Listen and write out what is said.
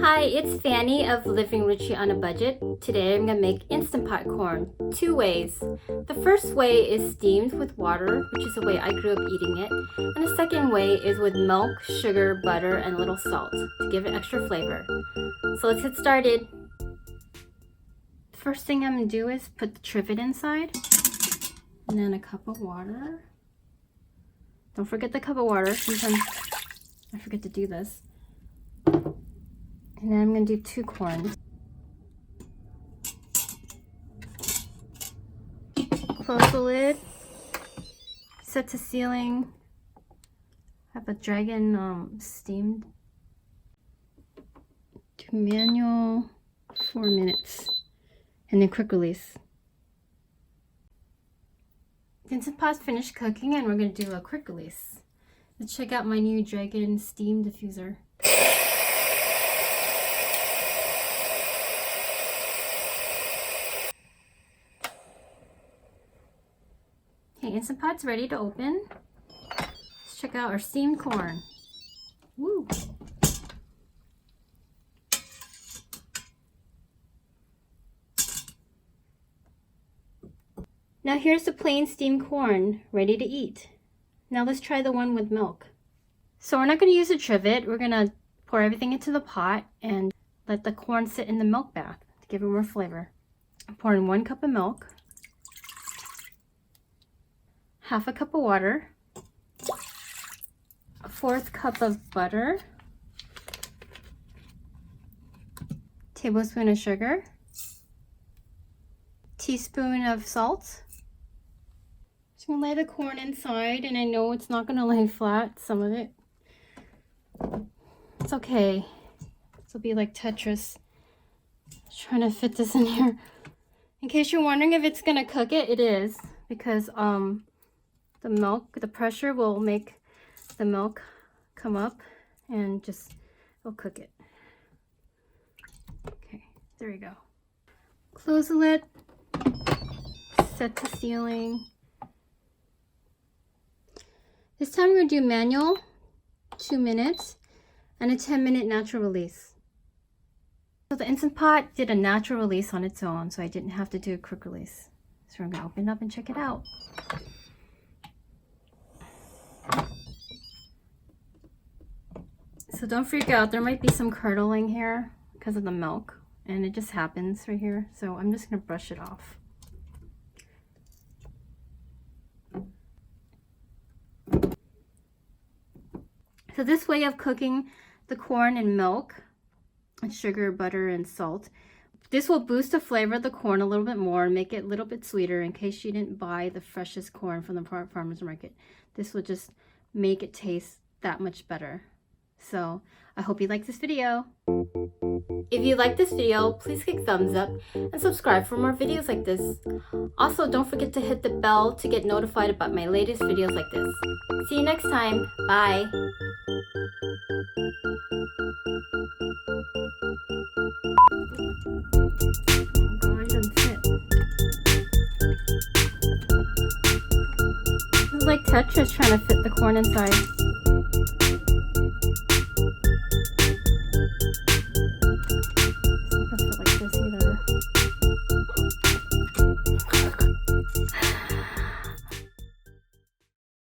Hi, it's Fanny of Living Richie on a Budget. Today I'm going to make Instant Pot corn, two ways. The first way is steamed with water, which is the way I grew up eating it. And the second way is with milk, sugar, butter, and a little salt to give it extra flavor. So let's get started. First thing I'm going to do is put the trivet inside, and then a cup of water. Don't forget the cup of water. Sometimes I forget to do this. And then I'm going to do 2 corns. Close the lid. Set to sealing. Have a dragon steamed. Do manual 4 minutes. And then quick release. Instant Pot's finished cooking and we're going to do a quick release. Let's check out my new dragon steam diffuser. Okay, Instant Pot's ready to open. Let's check out our steamed corn. Woo! Now here's the plain steamed corn, ready to eat. Now let's try the one with milk. So we're not going to use a trivet. We're going to pour everything into the pot and let the corn sit in the milk bath to give it more flavor. I'm pouring 1 cup of milk. Half a cup of water, a 1/4 cup of butter, tablespoon of sugar, teaspoon of salt. Just gonna lay the corn inside, and I know it's not gonna lay flat, some of it. It's okay. This will be like Tetris. Just trying to fit this in here. In case you're wondering if it's gonna cook it, it is, because the milk, the pressure will make the milk come up and just will cook it. Okay, there we go. Close the lid, set to sealing. This time we're going to do manual, 2 minutes, and a 10-minute natural release. So the Instant Pot did a natural release on its own, so I didn't have to do a quick release. So I'm going to open it up and check it out. So don't freak out, there might be some curdling here because of the milk, and it just happens right here. So I'm just going to brush it off. So this way of cooking the corn in milk, and sugar, butter, and salt, this will boost the flavor of the corn a little bit more and make it a little bit sweeter in case you didn't buy the freshest corn from the farmer's market. This will just make it taste that much better. So I hope you like this video. If you like this video, please click thumbs up and subscribe for more videos like this. Also, don't forget to hit the bell to get notified about my latest videos like this. See you next time. Bye. Oh, it doesn't fit. This is like Tetris trying to fit the corn inside.